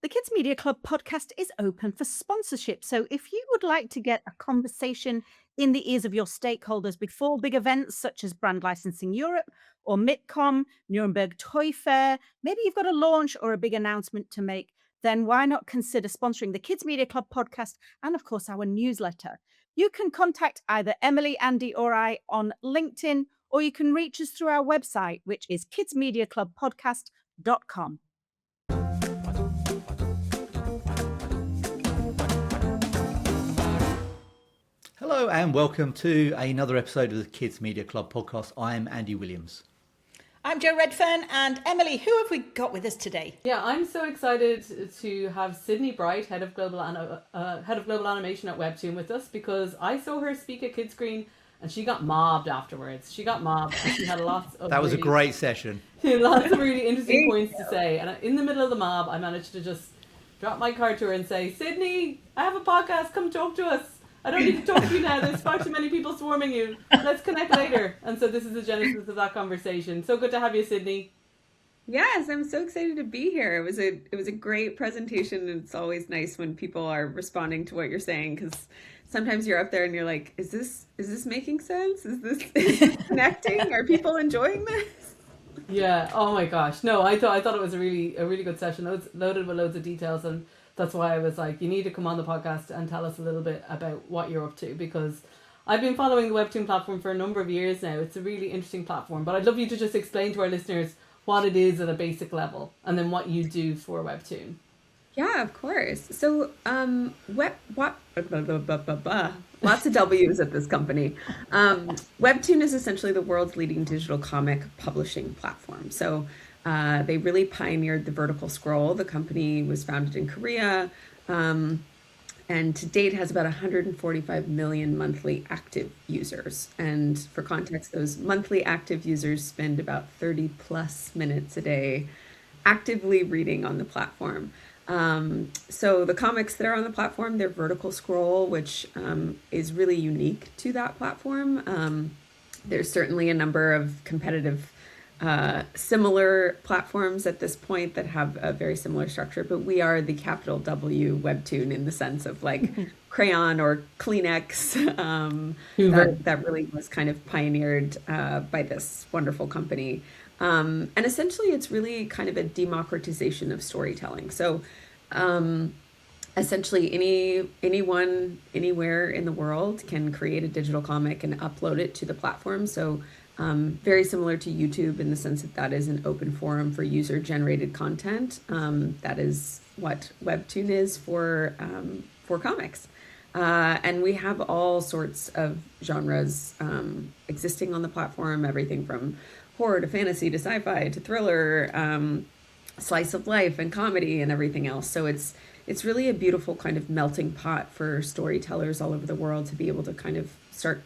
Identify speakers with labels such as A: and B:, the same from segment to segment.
A: The Kids Media Club podcast is open for sponsorship. So if you would like to get a conversation in the ears of your stakeholders before big events such as Brand Licensing Europe or MITCOM, Nuremberg Toy Fair, maybe you've got a launch or a big announcement to make, then why not consider sponsoring the Kids Media Club podcast and, of course, our newsletter? You can contact either Emily, Andy, or I on LinkedIn, or you can reach us through our website, which is kidsmediaclubpodcast.com.
B: Hello and welcome to another episode of the Kids Media Club podcast. I'm Andy Williams.
C: I'm Jo Redfern, and Emily, who have we got with us today?
D: Yeah, I'm so excited to have Sydney Bright, head of global animation at Webtoon, with us because I saw her speak at Kidscreen and she got mobbed afterwards. She got mobbed. And she had lots of
B: That was a great session.
D: Lots of really interesting points to say. And in the middle of the mob, I managed to just drop my card to her and say, "Sydney, I have a podcast. Come talk to us. I don't need to talk to you now. There's far too many people swarming you. Let's connect later." And so this is the genesis of that conversation. So good to have you, Sydney.
E: Yes, I'm so excited to be here. It was a great presentation, and it's always nice when people are responding to what you're saying, because sometimes you're up there and you're like, is this making sense? Is this connecting? Are people enjoying this?
D: Yeah. Oh my gosh. No, I thought it was a really good session. Loaded with loads of details, and that's why I was like, you need to come on the podcast and tell us a little bit about what you're up to, because I've been following the Webtoon platform for a number of years now. It's a really interesting platform, but I'd love you to just explain to our listeners what it is at a basic level and then what you do for Webtoon.
E: Yeah, of course. So, lots of W's at this company. Webtoon is essentially the world's leading digital comic publishing platform. So, they really pioneered the vertical scroll. The company was founded in Korea, and to date has about 145 million monthly active users. And for context, those monthly active users spend about 30 plus minutes a day actively reading on the platform. So the comics that are on the platform, they're vertical scroll, which is really unique to that platform. There's certainly a number of competitive similar platforms at this point that have a very similar structure, but we are the capital W Webtoon in the sense of like crayon or Kleenex, that really was kind of pioneered by this wonderful company. And essentially it's really kind of a democratization of storytelling. So essentially anyone anywhere in the world can create a digital comic and upload it to the platform. So very similar to YouTube in the sense that that is an open forum for user-generated content. That is what Webtoon is for comics. And we have all sorts of genres existing on the platform, everything from horror to fantasy to sci-fi to thriller, slice of life and comedy and everything else. So it's really a beautiful kind of melting pot for storytellers all over the world to be able to kind of start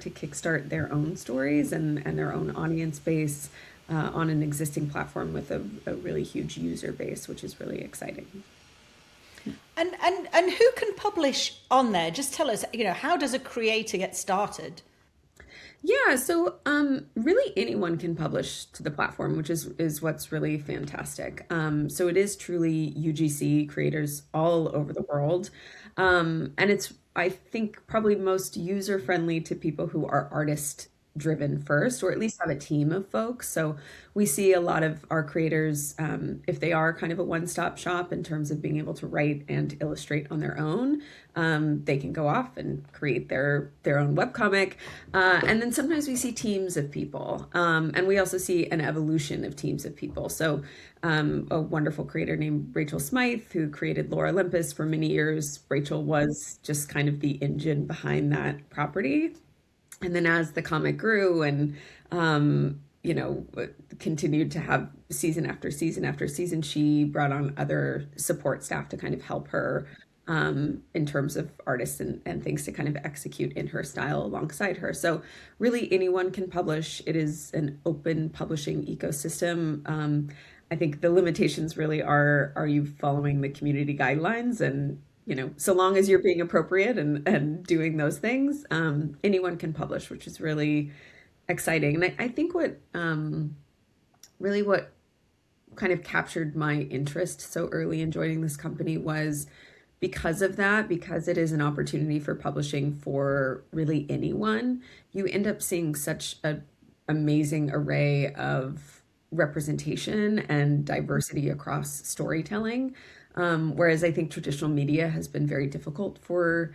E: to kickstart their own stories and their own audience base on an existing platform with a really huge user base, which is really exciting.
C: And who can publish on there? Just tell us, how does a creator get started?
E: Yeah, so really anyone can publish to the platform, which is what's really fantastic. So it is truly UGC creators all over the world. And it's, I think, probably most user-friendly to people who are artist-driven first, or at least have a team of folks. So we see a lot of our creators, if they are kind of a one-stop shop in terms of being able to write and illustrate on their own, they can go off and create their own webcomic. And then sometimes we see teams of people. And we also see an evolution of teams of people. So a wonderful creator named Rachel Smythe, who created Lore Olympus for many years. Rachel was just kind of the engine behind that property. And then as the comic grew and, continued to have season after season after season, she brought on other support staff to kind of help her in terms of artists and things to kind of execute in her style alongside her. So really anyone can publish. It is an open publishing ecosystem. I think the limitations really are you following the community guidelines? And, so long as you're being appropriate and doing those things, anyone can publish, which is really exciting. And I think what kind of captured my interest so early in joining this company was because of that, because it is an opportunity for publishing for really anyone. You end up seeing such an amazing array of representation and diversity across storytelling. Whereas I think traditional media has been very difficult for,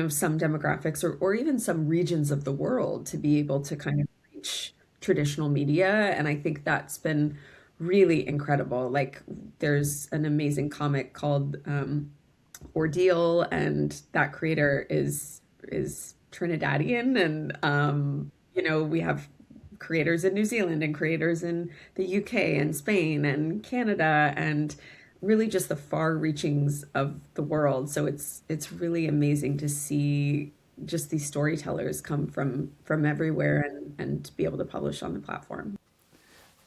E: some demographics or even some regions of the world to be able to kind of reach traditional media. And I think that's been really incredible. Like there's an amazing comic called Ordeal, and that creator is Trinidadian, and we have creators in New Zealand and creators in the UK and Spain and Canada, and really just the far reachings of the world. So it's really amazing to see just these storytellers come from everywhere and be able to publish on the platform.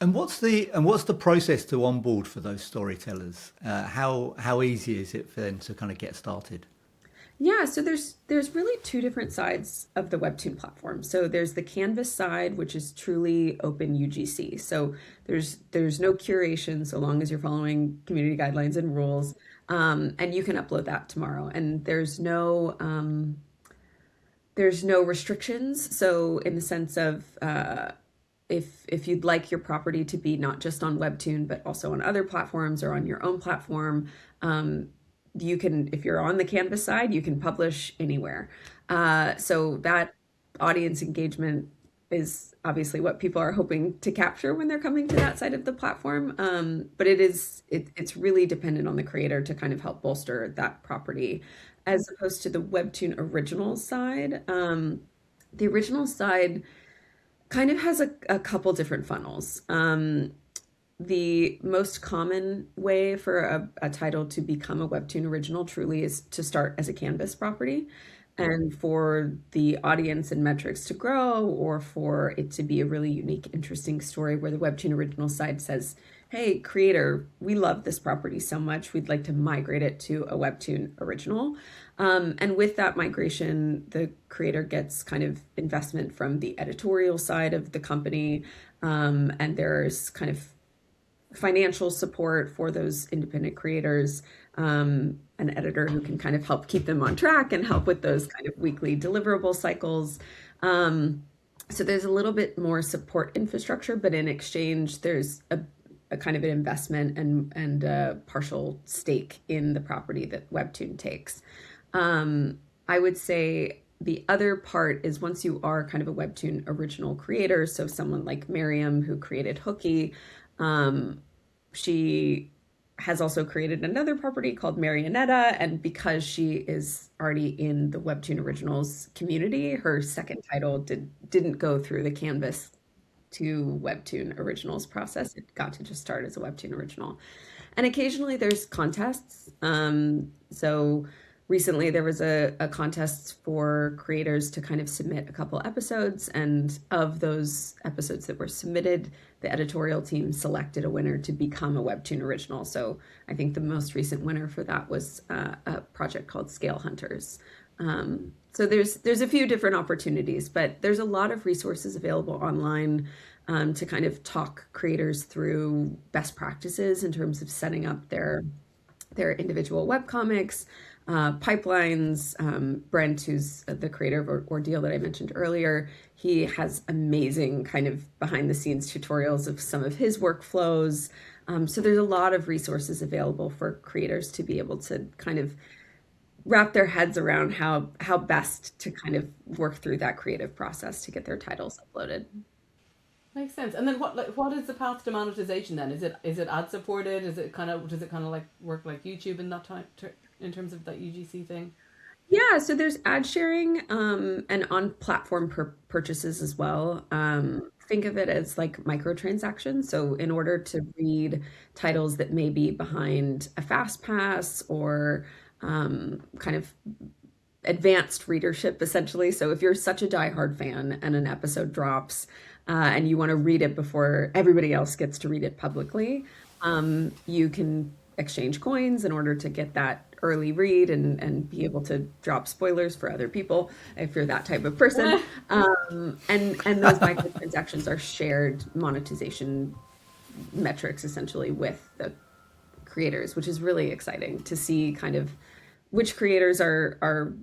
B: And what's the process to onboard for those storytellers? How easy is it for them to kind of get started?
E: Yeah, so there's really two different sides of the Webtoon platform. So there's the Canvas side, which is truly open UGC. So there's no curation so long as you're following community guidelines and rules, and you can upload that tomorrow. And there's no restrictions. So in the sense of if you'd like your property to be not just on Webtoon but also on other platforms or on your own platform, you can, if you're on the Canvas side, you can publish anywhere. So that audience engagement is obviously what people are hoping to capture when they're coming to that side of the platform. But it's really dependent on the creator to kind of help bolster that property, as opposed to the Webtoon original side. The original side kind of has a couple different funnels. The most common way for a title to become a Webtoon original truly is to start as a Canvas property. And for the audience and metrics to grow, or for it to be a really unique, interesting story where the Webtoon original side says, hey, creator, we love this property so much, we'd like to migrate it to a Webtoon original. And with that migration, the creator gets kind of investment from the editorial side of the company. And there's kind of financial support for those independent creators, an editor who can kind of help keep them on track and help with those kind of weekly deliverable cycles. So there's a little bit more support infrastructure, but in exchange, there's a kind of an investment and a partial stake in the property that Webtoon takes. I would say the other part is once you are kind of a Webtoon original creator, so someone like Miriam who created Hooky, she has also created another property called Marionetta, and because she is already in the Webtoon Originals community, her second title didn't go through the Canvas to Webtoon Originals process. It got to just start as a Webtoon original. And occasionally there's contests. So recently there was a contest for creators to kind of submit a couple episodes, and of those episodes that were submitted, the editorial team selected a winner to become a Webtoon original. So I think the most recent winner for that was a project called Scale Hunters. So there's a few different opportunities, but there's a lot of resources available online to kind of talk creators through best practices in terms of setting up their individual webcomics, pipelines. Brent, who's the creator of Ordeal that I mentioned earlier, he has amazing kind of behind the scenes tutorials of some of his workflows. So there's a lot of resources available for creators to be able to kind of wrap their heads around how best to kind of work through that creative process to get their titles uploaded.
D: Makes sense. And then what is the path to monetization then? Is it ad supported? Does it kind of like work like YouTube in that time in terms of that UGC thing?
E: Yeah, so there's ad sharing and on platform purchases as well. Think of it as like microtransactions. So in order to read titles that may be behind a fast pass or kind of advanced readership, essentially. So if you're such a diehard fan and an episode drops and you want to read it before everybody else gets to read it publicly, you can exchange coins in order to get that early read and be able to drop spoilers for other people if you're that type of person. And those microtransactions are shared monetization metrics essentially with the creators, which is really exciting to see kind of which creators are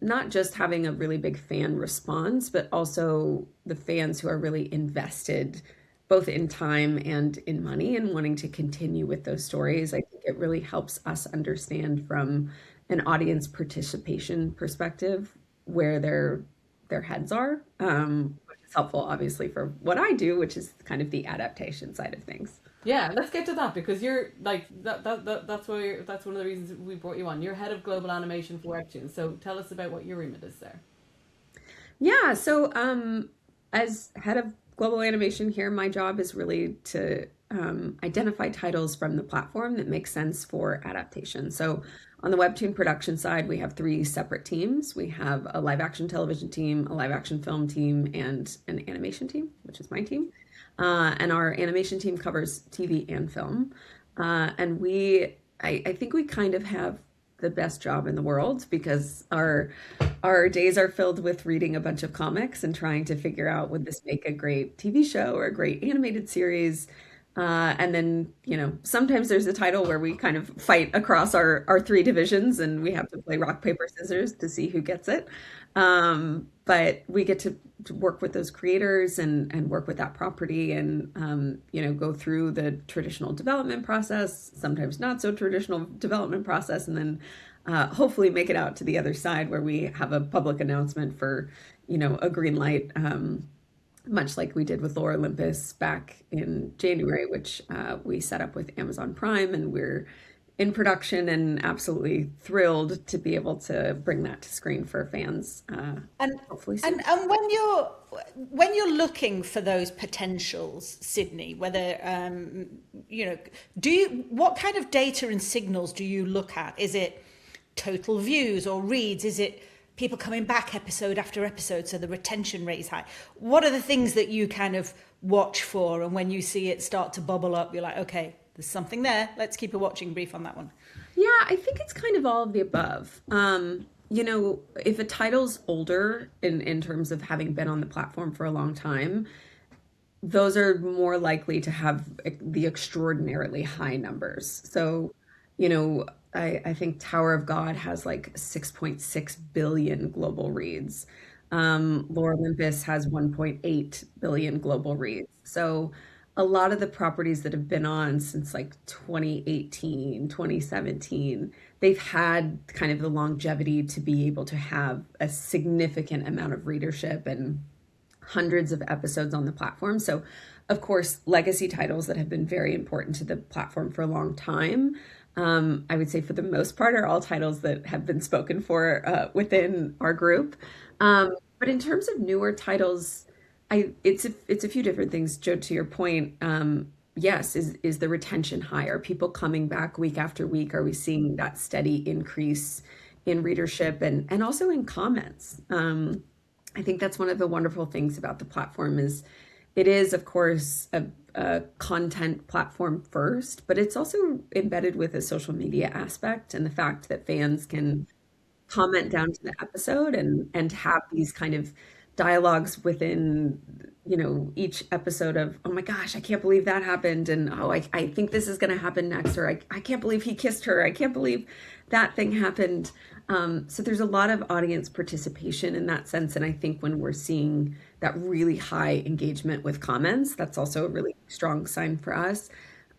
E: not just having a really big fan response, but also the fans who are really invested both in time and in money and wanting to continue with those stories. I think it really helps us understand from an audience participation perspective where their heads are, which is helpful obviously for what I do, which is kind of the adaptation side of things.
D: Yeah, let's get to that because you're like that's one of the reasons we brought you on. You're head of global animation for Webtoon. So tell us about what your remit is there.
E: Yeah, so as head of global animation here, my job is really to identify titles from the platform that make sense for adaptation. So on the Webtoon production side, we have 3 separate teams. We have a live action television team, a live action film team, and an animation team, which is my team. And our animation team covers TV and film. And I think we kind of have the best job in the world because our days are filled with reading a bunch of comics and trying to figure out would this make a great TV show or a great animated series. And then, sometimes there's a title where we kind of fight across our 3 divisions and we have to play rock, paper, scissors to see who gets it. But we get to work with those creators and work with that property and, go through the traditional development process, sometimes not so traditional development process, and then hopefully make it out to the other side where we have a public announcement for, a green light, much like we did with Lore Olympus back in January, which we set up with Amazon Prime, and we're in production and absolutely thrilled to be able to bring that to screen for fans.
C: And
E: hopefully soon.
C: and when you're looking for those potentials, Sydney, whether what kind of data and signals do you look at? Is it total views or reads? Is it people coming back episode after episode, so the retention rate is high? What are the things that you kind of watch for, and when you see it start to bubble up, you're like, okay, there's something there, let's keep a watching brief on that one?
E: Yeah, I think it's kind of all of the above. If a title's older in terms of having been on the platform for a long time, those are more likely to have the extraordinarily high numbers. So, I think Tower of God has like 6.6 billion global reads. Lore Olympus has 1.8 billion global reads. So a lot of the properties that have been on since like 2018, 2017, they've had kind of the longevity to be able to have a significant amount of readership and hundreds of episodes on the platform. So, of course, legacy titles that have been very important to the platform for a long time. I would say for the most part are all titles that have been spoken for within our group. But in terms of newer titles, it's a few different things. Joe, to your point, yes, is the retention high? Are people coming back week after week? Are we seeing that steady increase in readership and also in comments? I think that's one of the wonderful things about the platform is it is, of course, a content platform first, but it's also embedded with a social media aspect, and the fact that fans can comment down to the episode and have these kind of dialogues within, each episode of, oh my gosh, I can't believe that happened. And, oh, I think this is going to happen next. Or I can't believe he kissed her. I can't believe that thing happened. So there's a lot of audience participation in that sense. And I think when we're seeing that really high engagement with comments, that's also a really strong sign for us.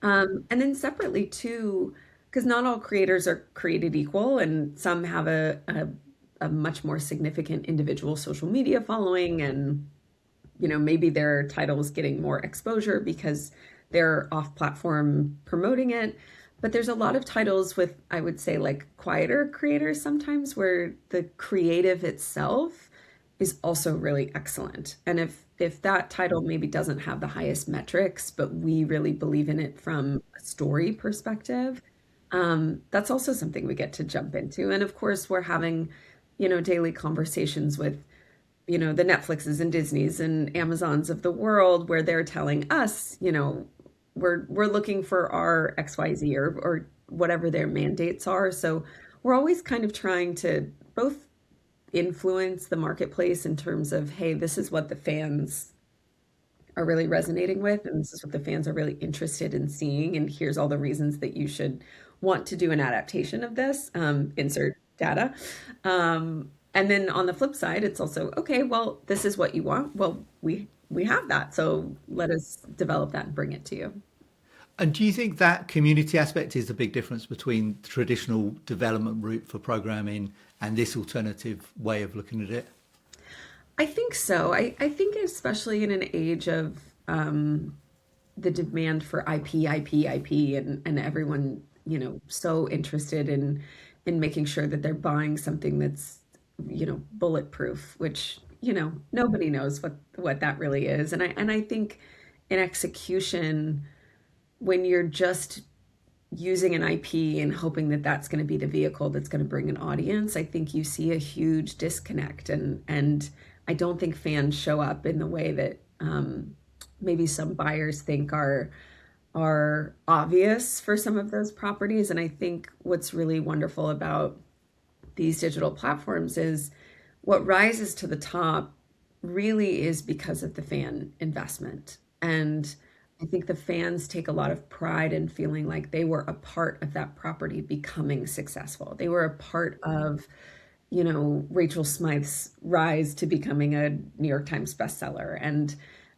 E: And then separately too, because not all creators are created equal, and some have a much more significant individual social media following, and maybe their title is getting more exposure because they're off platform promoting it. But there's a lot of titles with, I would say, like quieter creators sometimes, where the creative itself is also really excellent. And if that title maybe doesn't have the highest metrics, but we really believe in it from a story perspective, that's also something we get to jump into. And of course, we're having daily conversations with, the Netflixes and Disneys and Amazons of the world, where they're telling us, we're looking for our XYZ or whatever their mandates are. So we're always kind of trying to both influence the marketplace in terms of, hey, this is what the fans are really resonating with, and this is what the fans are really interested in seeing, and here's all the reasons that you should want to do an adaptation of this, insert data. And then on the flip side, it's also, okay, well, this is what you want. Well, we have that, so let us develop that and bring it to you.
B: And do you think that community aspect is the big difference between the traditional development route for programming and this alternative way of looking at it?
E: I think so. I think especially in an age of the demand for IP, and everyone, so interested in making sure that they're buying something that's, bulletproof, which, nobody knows what that really is. And I think in execution, when you're just using an IP and hoping that that's going to be the vehicle that's going to bring an audience, I think you see a huge disconnect, and I don't think fans show up in the way that maybe some buyers think are obvious for some of those properties. And I think what's really wonderful about these digital platforms is what rises to the top really is because of the fan investment. And I think the fans take a lot of pride in feeling like they were a part of that property becoming successful. They were a part of, Rachel Smythe's rise to becoming a New York Times bestseller. And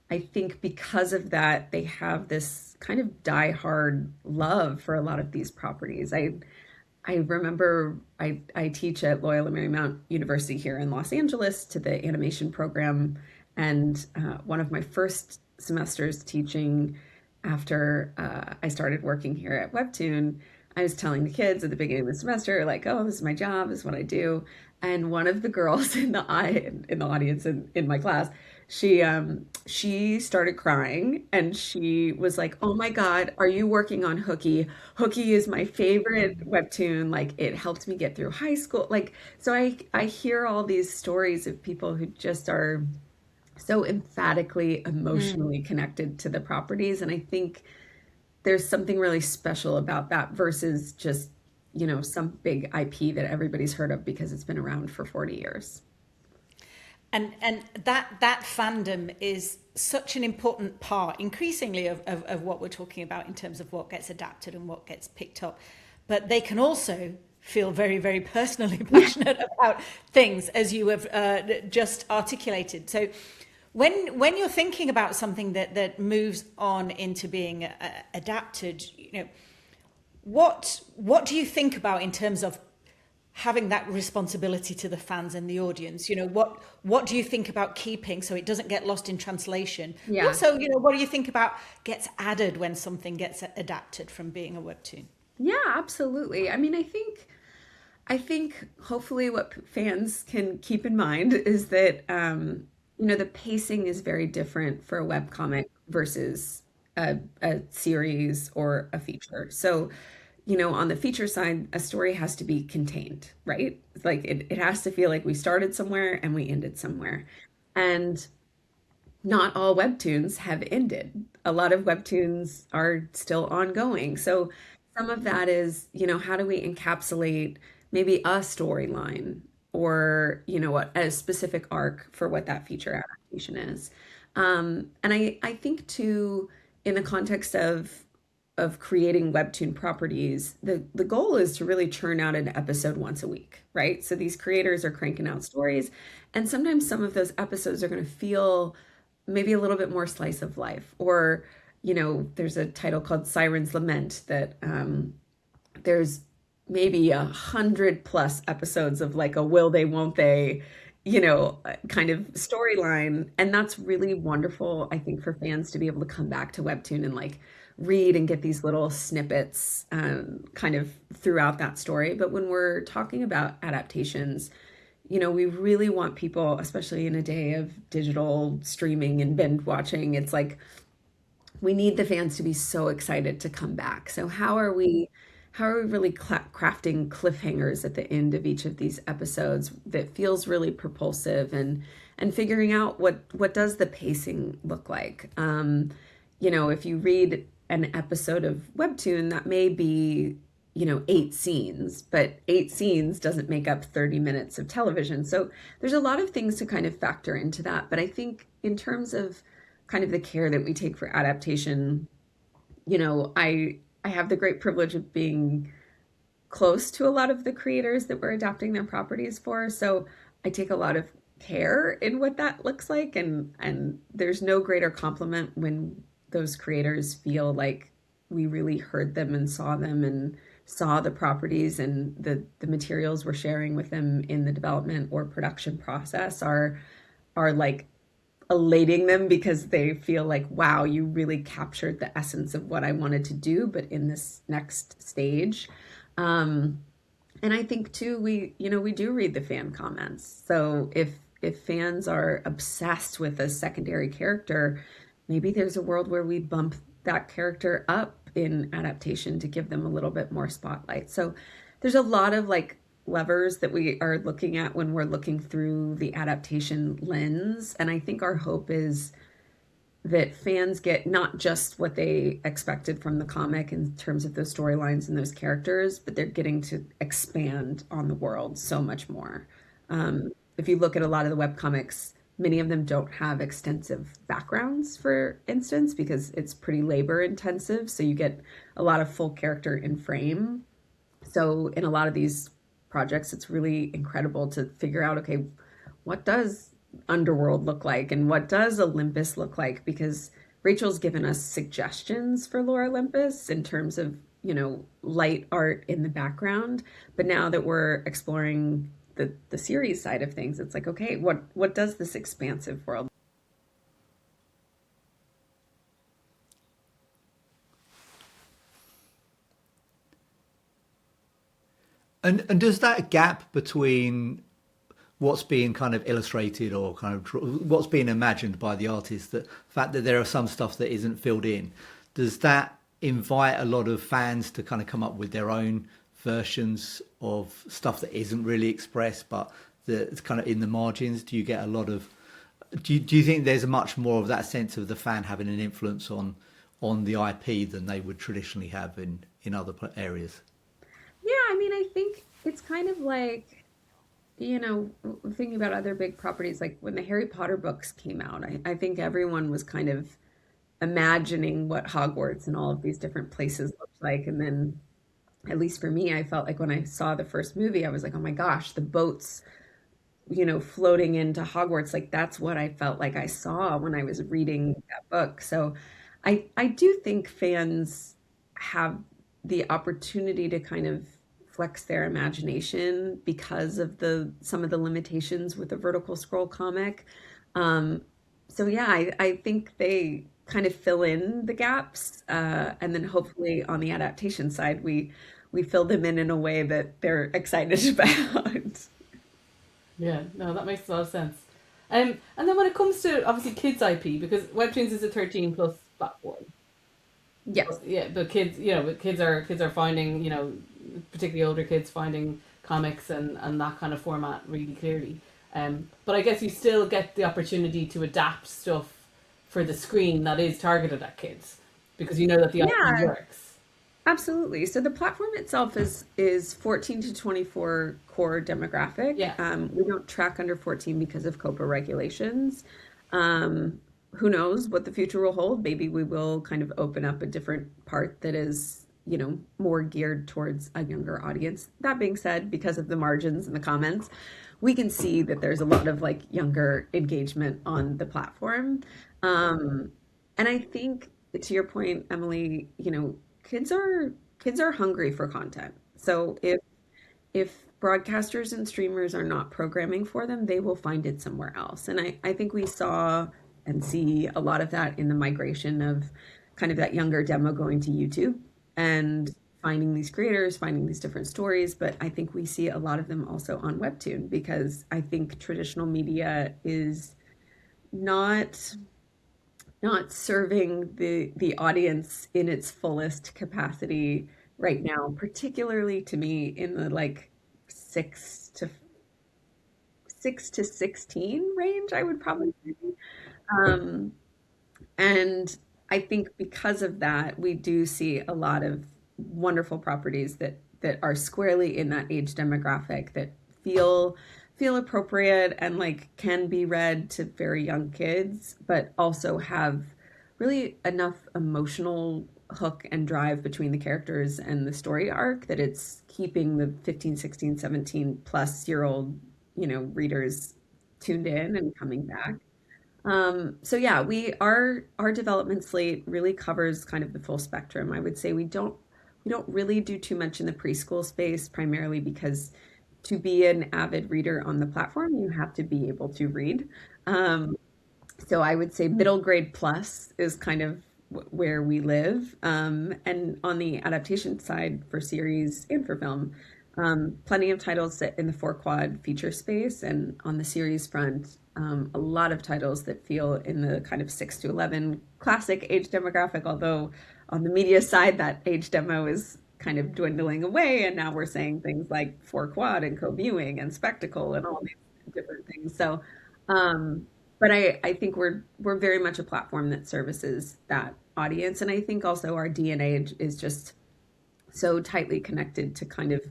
E: I think because of that, they have this kind of diehard love for a lot of these properties. I remember I teach at Loyola Marymount University here in Los Angeles to the animation program. And one of my first semesters teaching after I started working here at Webtoon, I was telling the kids at the beginning of the semester, like, oh, this is my job, this is what I do. And one of the girls in the audience in my class, she started crying, and she was like, oh my God, are you working on Hooky? Hooky is my favorite Webtoon. Like, it helped me get through high school. Like, so I hear all these stories of people who just are so emphatically, emotionally connected to the properties. And I think there's something really special about that versus just, some big IP that everybody's heard of because it's been around for 40 years.
C: And that fandom is such an important part, increasingly, of what we're talking about in terms of what gets adapted and what gets picked up. But they can also feel very, very personally passionate about things, as you have just articulated. So when you're thinking about something that moves on into being adapted, what do you think about in terms of having that responsibility to the fans and the audience? What do you think about keeping so it doesn't get lost in translation?
E: Yeah.
C: Also, what do you think about gets added when something gets adapted from being a webtoon?
E: Yeah, absolutely. I mean, I think hopefully what fans can keep in mind is that the pacing is very different for a webcomic versus a series or a feature. So, on the feature side, a story has to be contained, right? It's like it has to feel like we started somewhere and we ended somewhere. And not all webtoons have ended. A lot of webtoons are still ongoing. So some of that is, how do we encapsulate maybe a storyline or, a specific arc for what that feature adaptation is. And I think too, in the context of creating webtoon properties, the goal is to really churn out an episode once a week, right? So these creators are cranking out stories, and sometimes some of those episodes are going to feel maybe a little bit more slice of life. Or, there's a title called Siren's Lament that there's maybe 100+ episodes of like a will they, won't they, kind of storyline. And that's really wonderful, I think, for fans to be able to come back to Webtoon and like read and get these little snippets kind of throughout that story. But when we're talking about adaptations, we really want people, especially in a day of digital streaming and binge watching, it's like we need the fans to be so excited to come back. So how are we really crafting cliffhangers at the end of each of these episodes that feels really propulsive, and figuring out what does the pacing look like? If you read an episode of Webtoon, that may be 8 scenes, but 8 scenes doesn't make up 30 minutes of television. So there's a lot of things to kind of factor into that. But I think in terms of kind of the care that we take for adaptation. You know, I have the great privilege of being close to a lot of the creators that we're adapting their properties for. So I take a lot of care in what that looks like, and there's no greater compliment when those creators feel like we really heard them and saw the properties, and the materials we're sharing with them in the development or production process are like elating them because they feel like, wow, you really captured the essence of what I wanted to do, but in this next stage. And I think too, we do read the fan comments. So if fans are obsessed with a secondary character, maybe there's a world where we bump that character up in adaptation to give them a little bit more spotlight. So there's a lot of like levers that we are looking at when we're looking through the adaptation lens. And I think our hope is that fans get not just what they expected from the comic in terms of those storylines and those characters, but they're getting to expand on the world so much more. If you look at a lot of the webcomics, many of them don't have extensive backgrounds, for instance, because it's pretty labor intensive. So you get a lot of full character in frame. So in a lot of these projects, it's really incredible to figure out, okay, what does Underworld look like and what does Olympus look like? Because Rachel's given us suggestions for Lore Olympus in terms of, light art in the background. But now that we're exploring the series side of things, it's like, okay, what does this expansive world?
B: And does that gap between what's being kind of illustrated or kind of what's being imagined by the artist, the fact that there are some stuff that isn't filled in, does that invite a lot of fans to kind of come up with their own versions of stuff that isn't really expressed, but that's kind of in the margins? Do you get a lot of, do you think there's a much more of that sense of the fan having an influence on the IP than they would traditionally have in other areas?
E: Yeah, I mean, I think it's kind of like, thinking about other big properties, like when the Harry Potter books came out, I think everyone was kind of imagining what Hogwarts and all of these different places looked like. And then, at least for me, I felt like when I saw the first movie, I was like, oh my gosh, the boats, floating into Hogwarts, like that's what I felt like I saw when I was reading that book. So I do think fans have the opportunity to kind of flex their imagination because of some of the limitations with the vertical scroll comic. So yeah, I think they kind of fill in the gaps, and then hopefully on the adaptation side, we fill them in a way that they're excited about.
D: Yeah, no, that makes a lot of sense. And then when it comes to obviously kids IP, because Webtoons is a 13 plus platform.
E: Yes.
D: Yeah, but kids, kids are finding, particularly older kids finding comics and that kind of format really clearly. But I guess you still get the opportunity to adapt stuff for the screen that is targeted at kids because you know that the
E: Yeah,
D: IP works.
E: absolutely. So the platform itself is 14 to 24 core demographic.
D: Yeah.
E: We don't track under 14 because of COPA regulations. Who knows what the future will hold? Maybe we will kind of open up a different part that is, more geared towards a younger audience. That being said, because of the margins and the comments, we can see that there's a lot of like younger engagement on the platform. And I think to your point, Emily, kids are hungry for content. So if broadcasters and streamers are not programming for them, they will find it somewhere else. And I think we saw and see a lot of that in the migration of kind of that younger demo going to YouTube and finding these creators, finding these different stories. But I think we see a lot of them also on Webtoon because I think traditional media is not serving the audience in its fullest capacity right now, particularly to me in the like 6 to 16 range, I would probably say. Um, and I think because of that, we do see a lot of wonderful properties that are squarely in that age demographic that feel feel appropriate and like can be read to very young kids, but also have really enough emotional hook and drive between the characters and the story arc that it's keeping the 15, 16, 17 plus year old, readers tuned in and coming back. So yeah, our development slate really covers kind of the full spectrum. I would say we don't really do too much in the preschool space, primarily because to be an avid reader on the platform, you have to be able to read. Um, so I would say middle grade plus is kind of where we live. And on the adaptation side for series and for film, plenty of titles sit in the four quad feature space. And on the series front, a lot of titles that feel in the kind of 6 to 11 classic age demographic, although on the media side, that age demo is kind of dwindling away. And now we're saying things like four quad and co-viewing and spectacle and all these different things. So, but I think we're very much a platform that services that audience. And I think also our DNA is just so tightly connected to kind of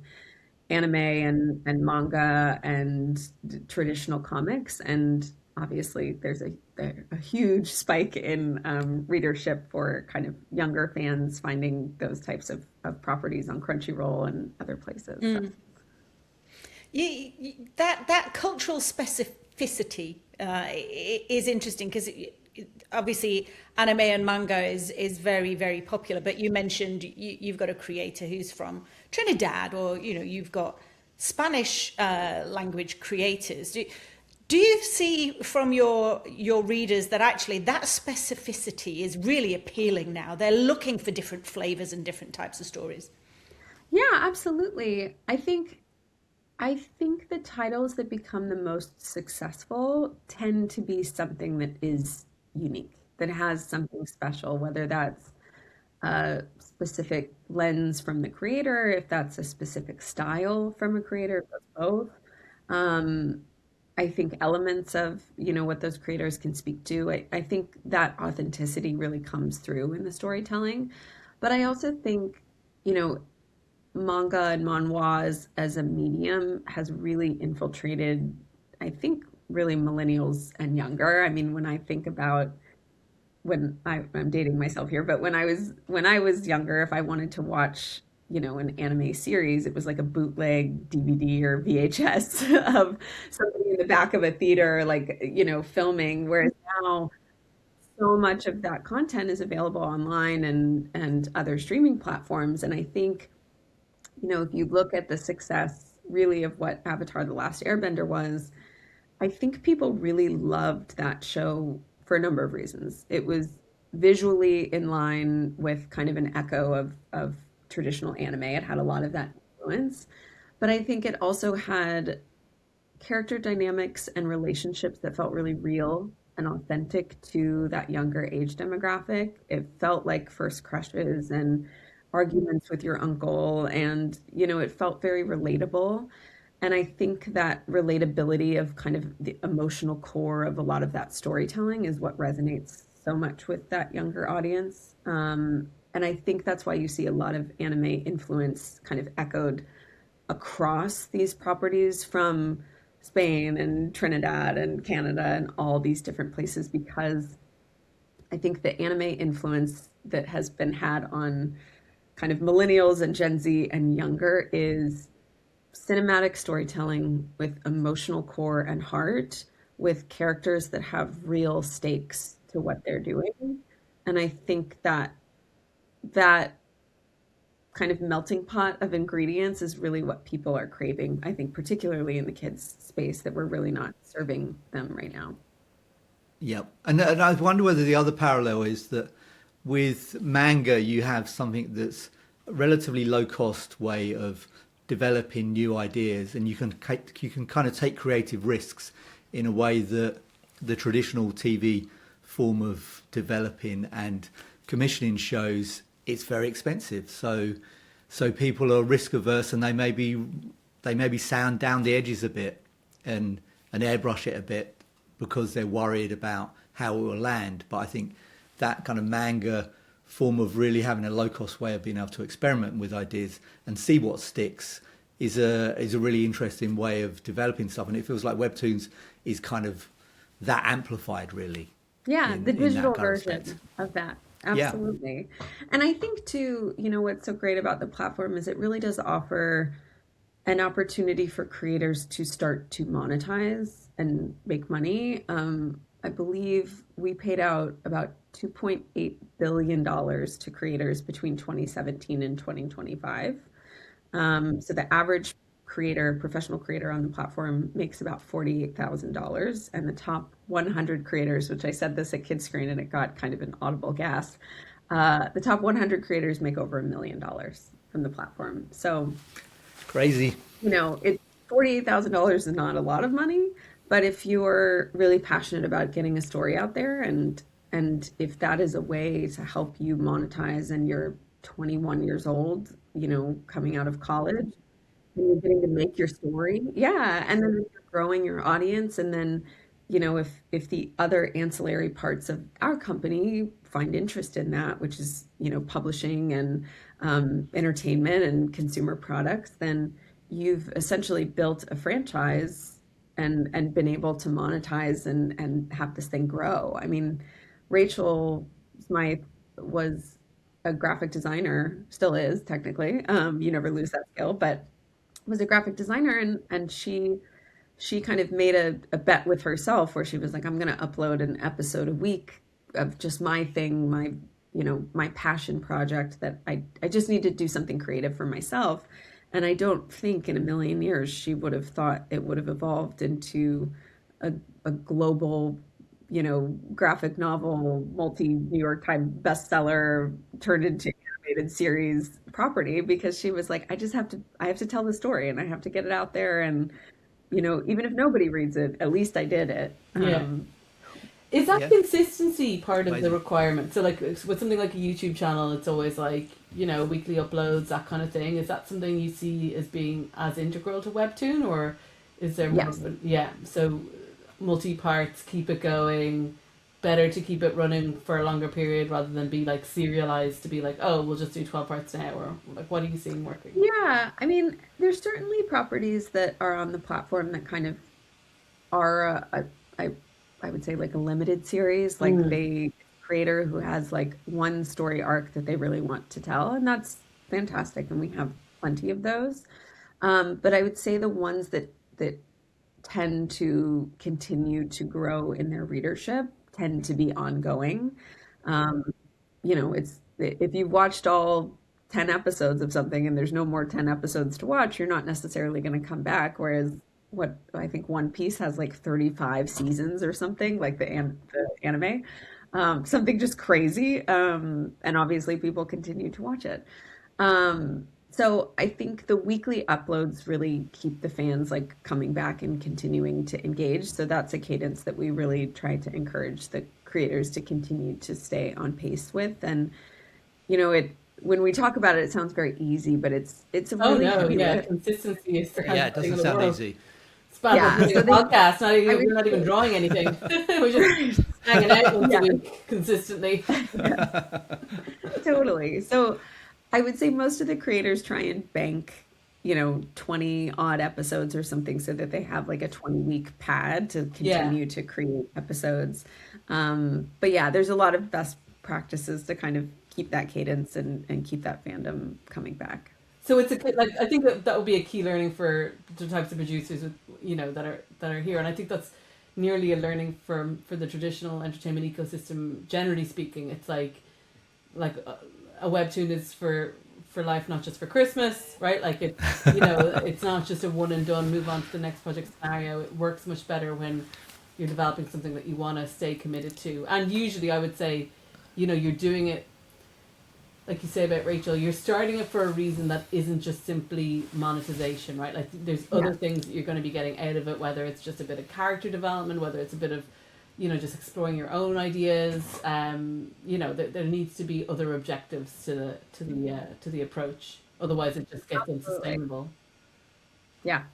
E: anime and manga and traditional comics. And obviously there's a huge spike in readership for kind of younger fans finding those types of properties on Crunchyroll and other places. So.
C: That cultural specificity is interesting because obviously anime and manga is very, very popular, but you mentioned you've got a creator who's from Trinidad, or you've got Spanish language creators. Do you see from your readers that actually that specificity is really appealing now? They're looking for different flavors and different types of stories.
E: Yeah, absolutely. I think the titles that become the most successful tend to be something that is unique, that has something special, whether that's a specific lens from the creator, if that's a specific style from a creator, if that's both. Um, I think elements of, what those creators can speak to. I think that authenticity really comes through in the storytelling. But I also think, you know, manga and manhwa as a medium has really infiltrated, I think, really millennials and younger. I mean, when I think about I'm dating myself here, but when I was younger, if I wanted to watch, an anime series, it was like a bootleg DVD or VHS of somebody in the back of a theater, like, filming. Whereas now, so much of that content is available online and other streaming platforms. And I think, if you look at the success really of what Avatar: The Last Airbender was, I think people really loved that show for a number of reasons. It was visually in line with kind of an echo of traditional anime. It had a lot of that influence, but I think it also had character dynamics and relationships that felt really real and authentic to that younger age demographic. It felt like first crushes and arguments with your uncle, and it felt very relatable. And I think that relatability of kind of the emotional core of a lot of that storytelling is what resonates so much with that younger audience. And I think that's why you see a lot of anime influence kind of echoed across these properties from Spain and Trinidad and Canada and all these different places, because I think the anime influence that has been had on kind of millennials and Gen Z and younger is cinematic storytelling with emotional core and heart, with characters that have real stakes to what they're doing. And I think that kind of melting pot of ingredients is really what people are craving, I think, particularly in the kids space, that we're really not serving them right now.
B: Yep. And I wonder whether the other parallel is that with manga, you have something that's a relatively low cost way of developing new ideas, and you can kind of take creative risks in a way that the traditional TV form of developing and commissioning shows, it's very expensive. So people are risk averse, and they maybe sound down the edges a bit and airbrush it a bit because they're worried about how it will land. But I think that kind of manga form of really having a low cost way of being able to experiment with ideas and see what sticks is a really interesting way of developing stuff, and it feels like Webtoons is kind of that amplified, really.
E: Yeah, the
B: In
E: digital
B: that kind of respect.
E: version of that.
B: Yeah.
E: Absolutely. And I think too, what's so great about the platform is it really does offer an opportunity for creators to start to monetize and make money. I believe we paid out about $2.8 billion to creators between 2017 and 2025. So the average creator, professional creator on the platform makes about $48,000. And the top 100 creators, which I said this at Kidscreen and it got kind of an audible gasp, the top 100 creators make over $1 million from the platform. So,
B: Crazy.
E: it's $48,000 is not a lot of money, but if you're really passionate about getting a story out there and if that is a way to help you monetize and you're 21 years old, coming out of college, and you're getting to make your story. Yeah. And then you're growing your audience. And then, if the other ancillary parts of our company find interest in that, which is, publishing and entertainment and consumer products, then you've essentially built a franchise and been able to monetize and have this thing grow. I mean, Rachel Smythe was a graphic designer, still is technically. You never lose that skill, but was a graphic designer, and she kind of made a bet with herself where she was like, I'm going to upload an episode a week of just my thing, my passion project that I just need to do something creative for myself. And I don't think in a million years she would have thought it would have evolved into a global, graphic novel, multi-New York Times bestseller turned into animated series property, because she was like, I have to tell the story and I have to get it out there. And, even if nobody reads it, at least I did it.
D: Yeah. Is that
B: Yeah.
D: consistency part of the
B: Amazing.
D: requirement? So like with something like a YouTube channel, it's always like, weekly uploads, that kind of thing. Is that something you see as being as integral to Webtoon, or is there more
E: Yes.
D: of so multi-parts, keep it going, better to keep it running for a longer period rather than be like serialized to be like, oh, we'll just do 12 parts now, or like, what are you seeing working?
E: Yeah. I mean, there's certainly properties that are on the platform that kind of are, I would say, like a limited series, like the creator who has like one story arc that they really want to tell, and that's fantastic, and we have plenty of those. But I would say the ones that tend to continue to grow in their readership tend to be ongoing. It's if you've watched all 10 episodes of something and there's no more 10 episodes to watch, you're not necessarily going to come back. Whereas what I think One Piece has like 35 seasons or something, like the anime, something just crazy. And obviously people continue to watch it. So I think the weekly uploads really keep the fans like coming back and continuing to engage. So that's a cadence that we really try to encourage the creators to continue to stay on pace with. And, when we talk about it, it sounds very easy, but it's a
D: Oh
E: really
D: no,
E: heavy
D: yeah,
E: lift.
D: consistency is the
B: Yeah, it
D: hardest thing
B: doesn't
D: in the
B: sound
D: world.
B: easy.
D: It's bad
E: Yeah.
D: for doing
E: So
D: a podcast. We're not even drawing anything. We're just hanging out once a week consistently.
E: Totally. So I would say most of the creators try and bank, 20 odd episodes or something so that they have like a 20-week pad to continue to create episodes. But yeah, there's a lot of best practices to kind of keep that cadence and keep that fandom coming back.
D: So it's I think that would be a key learning for the types of producers that are here, and I think that's nearly a learning for the traditional entertainment ecosystem. Generally speaking, it's like a webtoon is for life, not just for Christmas, right? Like it's not just a one and done, move on to the next project scenario. It works much better when you're developing something that you want to stay committed to, and usually I would say, you're doing it. Like you say about Rachel, you're starting it for a reason that isn't just simply monetization, right? Like there's other things that you're going to be getting out of it, whether it's just a bit of character development, whether it's a bit of, just exploring your own ideas. There needs to be other objectives to the approach. Otherwise, it just gets unsustainable.
E: Yeah.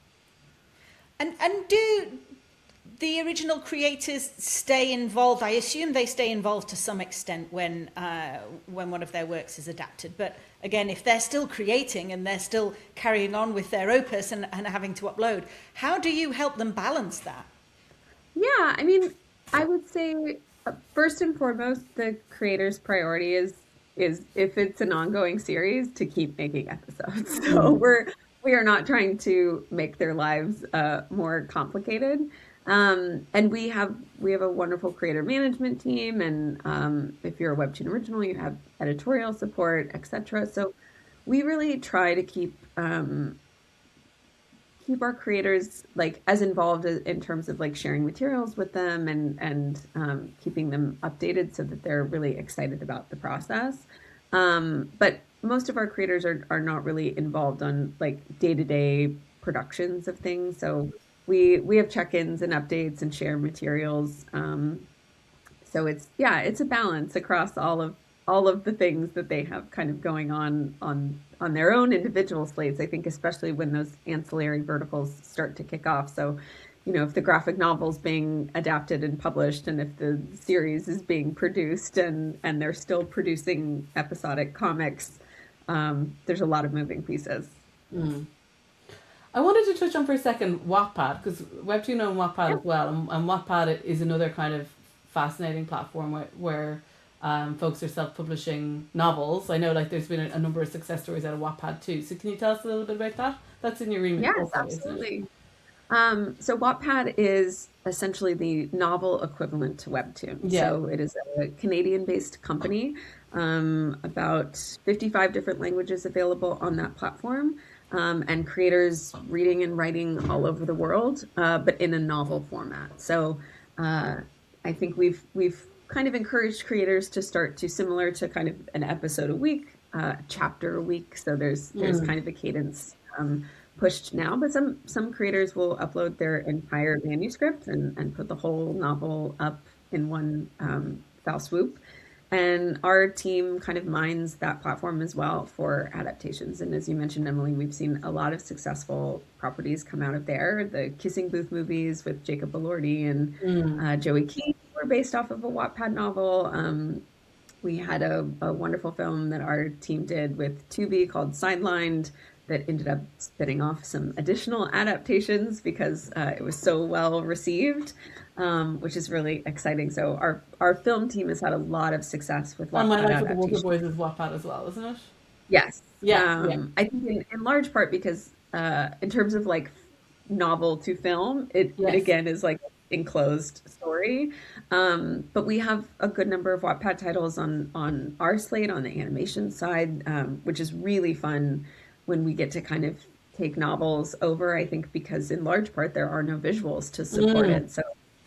C: And do the original creators stay involved. I assume they stay involved to some extent when one of their works is adapted. But again, if they're still creating and they're still carrying on with their opus and having to upload, how do you help them balance that?
E: Yeah, I mean, I would say first and foremost, the creator's priority is if it's an ongoing series to keep making episodes. So we are not trying to make their lives more complicated. And we have a wonderful creator management team, and if you're a Webtoon original, you have editorial support, etc. So we really try to keep our creators like as involved in terms of like sharing materials with them and keeping them updated so that they're really excited about the process. But most of our creators are not really involved on like day-to-day productions of things. So we have check-ins and updates and share materials. So it's a balance across all of the things that they have kind of going on their own individual slates. I think especially when those ancillary verticals start to kick off. So, you know, if the graphic novel's being adapted and published, and if the series is being produced, and they're still producing episodic comics, there's a lot of moving pieces.
D: Mm. I wanted to touch on for a second Wattpad, because Webtoon and Wattpad as well, and Wattpad is another kind of fascinating platform where folks are self-publishing novels. I know like there's been a number of success stories out of Wattpad too. So can you tell us a little bit about that? That's in your remit.
E: Yes,
D: also,
E: absolutely. So Wattpad is essentially the novel equivalent to Webtoon.
D: Yeah.
E: So it is a Canadian-based company, about 55 different languages available on that platform, and creators reading and writing all over the world, but in a novel format. So I think we've kind of encouraged creators to start to similar to kind of an episode a week, chapter a week. So there's kind of a cadence pushed now, but some creators will upload their entire manuscript and put the whole novel up in one foul swoop. And our team kind of mines that platform as well for adaptations. And as you mentioned, Emily, we've seen a lot of successful properties come out of there. The Kissing Booth movies with Jacob Elordi and Joey Keane were based off of a Wattpad novel. We had a wonderful film that our team did with Tubi called Sidelined that ended up spinning off some additional adaptations because it was so well received, which is really exciting. So our film team has had a lot of success with Wattpad
D: And My Life with the
E: adaptations.
D: Wolder Boys is Wattpad as well, isn't it?
E: Yes.
D: Yeah.
E: I think in large part because in terms of like novel to film, it again is like enclosed story. But we have a good number of Wattpad titles on our slate on the animation side, which is really fun when we get to kind of take novels over, I think, because in large part there are no visuals to support it. So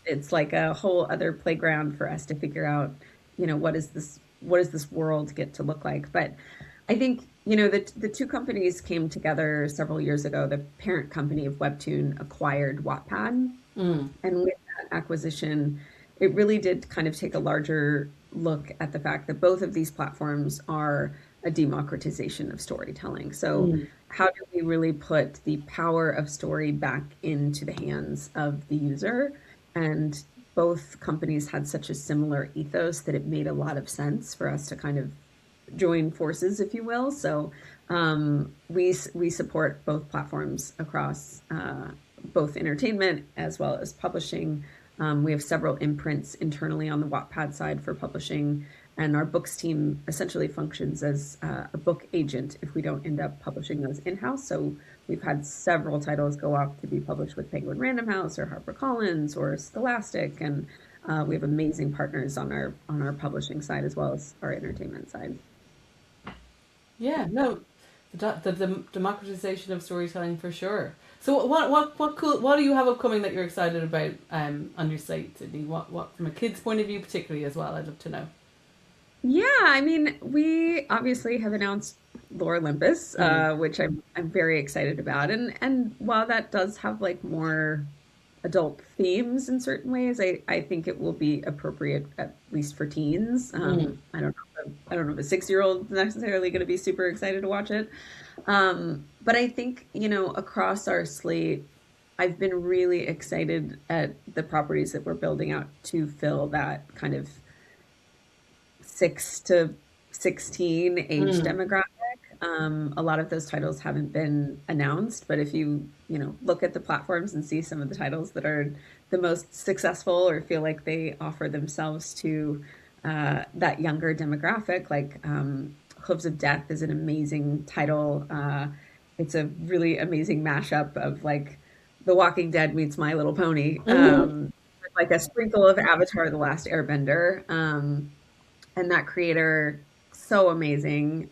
E: it's like a whole other playground for us to figure out, you know, what does this world get to look like? But I think, you know, the two companies came together several years ago. The parent company of Webtoon acquired Wattpad. And with that acquisition, it really did kind of take a larger look at the fact that both of these platforms are a democratization of storytelling. So how do we really put the power of story back into the hands of the user? And both companies had such a similar ethos that it made a lot of sense for us to kind of join forces, if you will. So we support both platforms across both entertainment as well as publishing. We have several imprints internally on the Wattpad side for publishing, and our books team essentially functions as a book agent if we don't end up publishing those in-house. So we've had several titles go off to be published with Penguin Random House or HarperCollins or Scholastic, and we have amazing partners on our publishing side as well as our entertainment side.
D: Yeah, no, the democratization of storytelling for sure. So what do you have upcoming that you're excited about on your slate, Sydney? What from a kid's point of view particularly as well? I'd love to know.
E: Yeah, I mean, we obviously have announced Lore Olympus, which I'm very excited about, and while that does have like more adult themes in certain ways, I think it will be appropriate at least for teens. I don't know if a 6-year-old is necessarily going to be super excited to watch it, but I think, you know, across our slate, I've been really excited at the properties that we're building out to fill that kind of 6 to 16 age demographic. A lot of those titles haven't been announced, but if you look at the platforms and see some of the titles that are the most successful or feel like they offer themselves to that younger demographic, like Hooves of Death is an amazing title. It's a really amazing mashup of like The Walking Dead meets My Little Pony, like a sprinkle of Avatar: The Last Airbender. And that creator, so amazing.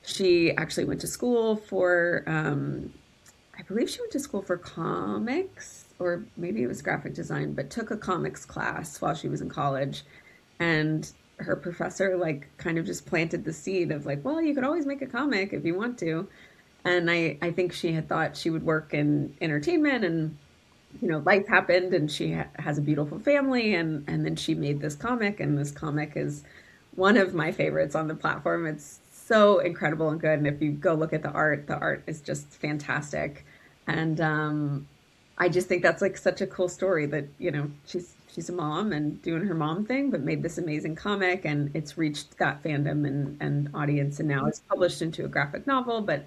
E: She actually went to school for, I believe she went to school for comics, or maybe it was graphic design, but took a comics class while she was in college. And her professor like kind of just planted the seed of like, well, you could always make a comic if you want to. And I think she had thought she would work in entertainment, and life happened, and she has a beautiful family, and then she made this comic, and this comic is one of my favorites on the platform. It's so incredible and good, and if you go look at the art is just fantastic. And I just think that's like such a cool story that she's a mom and doing her mom thing, but made this amazing comic, and it's reached that fandom and audience, and now it's published into a graphic novel. But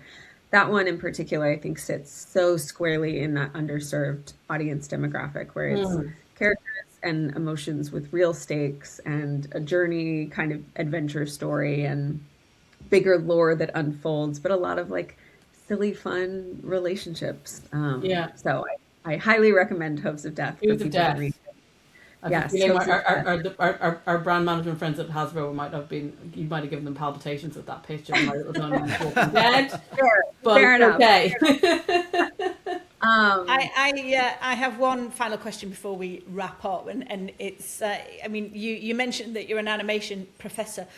E: that one in particular, I think, sits so squarely in that underserved audience demographic, where it's characters and emotions with real stakes and a journey kind of adventure story and bigger lore that unfolds, but a lot of like silly, fun relationships. So I highly recommend Hopes of Death.
D: Hopes of Death.
E: Yes,
D: our brand management friends at Hasbro might have given them palpitations with that picture. Dead,
E: fair enough.
D: Okay.
C: I have one final question before we wrap up, and it's you mentioned that you're an animation professor.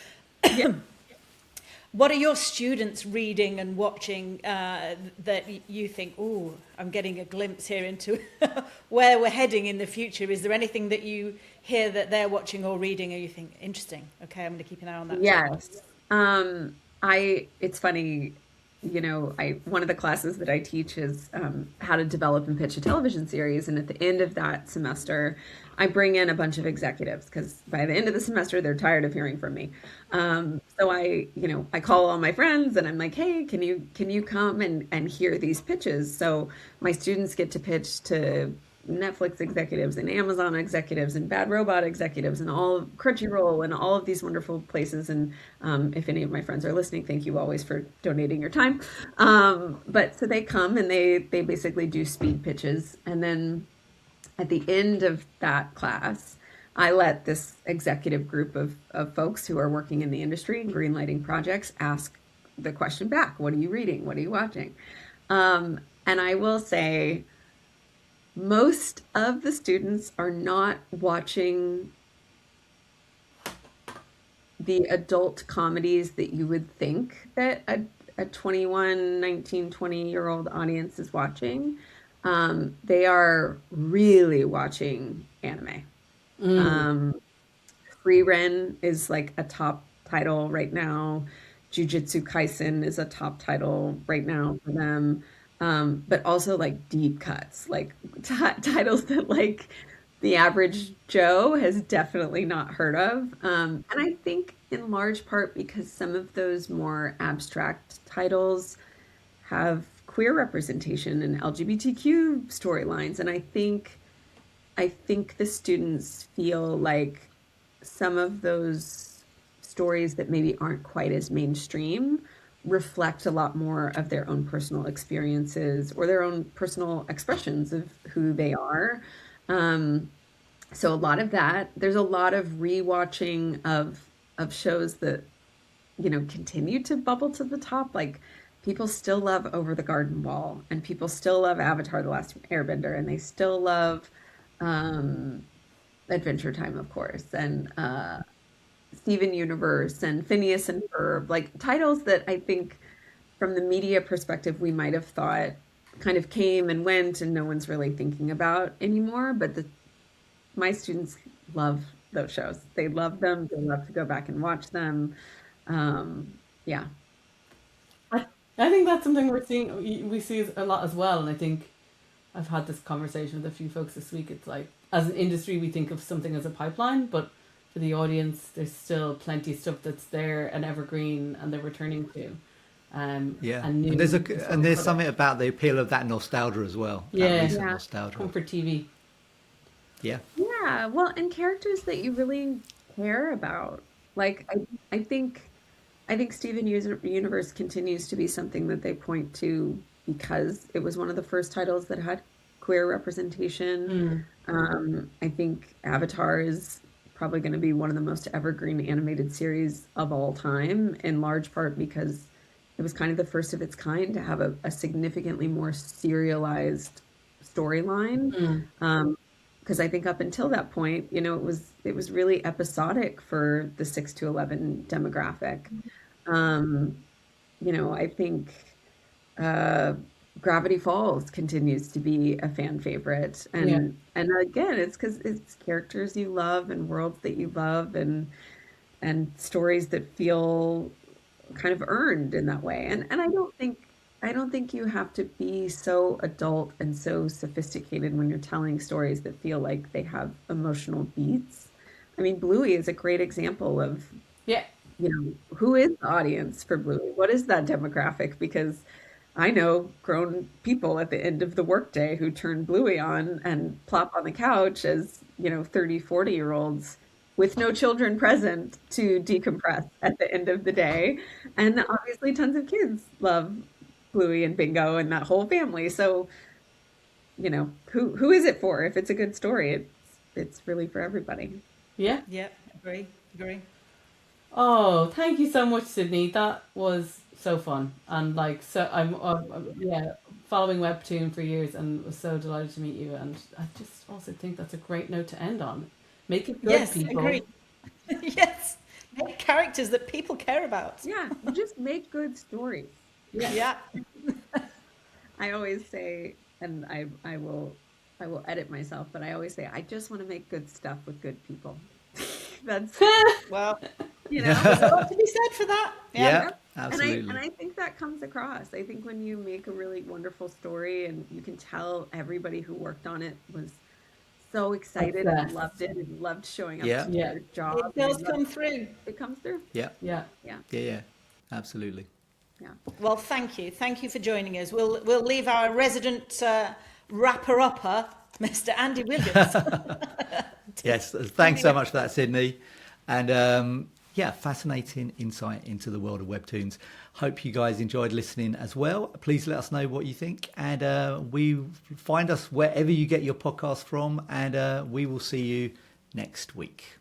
E: Yeah.
C: What are your students reading and watching that you think, oh, I'm getting a glimpse here into where we're heading in the future? Is there anything that you hear that they're watching or reading, or you think, interesting, okay, I'm going to keep an eye on that?
E: Yes. It's funny, one of the classes that I teach is how to develop and pitch a television series. And at the end of that semester, I bring in a bunch of executives, because by the end of the semester, they're tired of hearing from me. So I call all my friends and I'm like, hey, can you come and hear these pitches? So my students get to pitch to Netflix executives and Amazon executives and Bad Robot executives and all of Crunchyroll and all of these wonderful places. And if any of my friends are listening, thank you always for donating your time. But so they come and they basically do speed pitches. And then at the end of that class, I let this executive group of folks who are working in the industry and greenlighting projects ask the question back. What are you reading? What are you watching? And I will say, most of the students are not watching the adult comedies that you would think that a 21, 19, 20-year-old audience is watching. They are really watching anime. Free Ren is like a top title right now. Jujutsu Kaisen is a top title right now for them. But also like deep cuts, like titles that like the average Joe has definitely not heard of. And I think in large part because some of those more abstract titles have queer representation and LGBTQ storylines. And I think the students feel like some of those stories that maybe aren't quite as mainstream reflect a lot more of their own personal experiences or their own personal expressions of who they are. So a lot of that, there's a lot of rewatching of shows that, continue to bubble to the top. Like people still love Over the Garden Wall, and people still love Avatar: The Last Airbender, and they still love Adventure Time, of course, and Steven Universe and Phineas and Ferb, like titles that I think from the media perspective, we might have thought kind of came and went and no one's really thinking about anymore. But my students love those shows. They love them. They love to go back and watch them. Yeah.
D: I think that's something we see a lot as well. And I think I've had this conversation with a few folks this week. It's like, as an industry, we think of something as a pipeline, but for the audience, there's still plenty of stuff that's there and evergreen and they're returning to.
B: Yeah,
D: and new
B: and there's
D: product.
B: something about the appeal of that nostalgia as well. That
D: Yeah.
B: recent
E: Yeah.
B: nostalgia.
D: Comfort TV.
B: Yeah,
E: Yeah, well, and characters that you really care about. Like I think Steven Universe continues to be something that they point to because it was one of the first titles that had queer representation. I think Avatar is probably going to be one of the most evergreen animated series of all time, in large part because it was kind of the first of its kind to have a significantly more serialized storyline. Because I think up until that point, you know, it was really episodic for the 6 to 11 demographic. You know, I think uh, Gravity Falls continues to be a fan favorite,
D: Yeah.
E: and again, it's because it's characters you love and worlds that you love and stories that feel kind of earned in that way. And I don't think you have to be so adult and so sophisticated when you're telling stories that feel like they have emotional beats. I mean, Bluey is a great example of,
D: Yeah.
E: you know, who is the audience for Bluey? What is that demographic? Because I know grown people at the end of the workday who turn Bluey on and plop on the couch as, you know, 30, 40-year-olds with no children present to decompress at the end of the day. And obviously tons of kids love Bluey and Bingo and that whole family. So, you know, who is it for? If it's a good story, it's really for everybody.
D: Yeah.
C: Yeah, agree.
D: Oh, thank you so much, Sydney. That was so fun. And like, so I'm, yeah, following Webtoon for years and was so delighted to meet you. And I just also think that's a great note to end on. Make it good,
C: Yes,
D: people.
C: agree. Yes, make characters that people care about.
E: Yeah, just make good stories.
C: Yeah.
E: I always say, and I will edit myself, but I always say I just want to make good stuff with good people. That's,
C: Well,
E: you know.
C: there's a lot to be said for that.
B: yeah,
E: And
B: absolutely.
E: I think that comes across. I think when you make a really wonderful story and you can tell everybody who worked on it was so excited and
D: Obsessed.
E: loved it and loved showing up
B: Yeah.
E: to
D: Yeah.
E: their job.
C: It does
E: and
C: come through.
E: it comes through.
B: Yeah,
D: Yeah.
B: yeah, absolutely.
E: Yeah.
C: Well, thank you for joining us. We'll leave our resident rapper-upper, Mr. Andy Williams.
B: Yes, thanks so much for that, Sydney. And yeah, fascinating insight into the world of webtoons. Hope you guys enjoyed listening as well. Please let us know what you think. And we find us wherever you get your podcast from. And we will see you next week.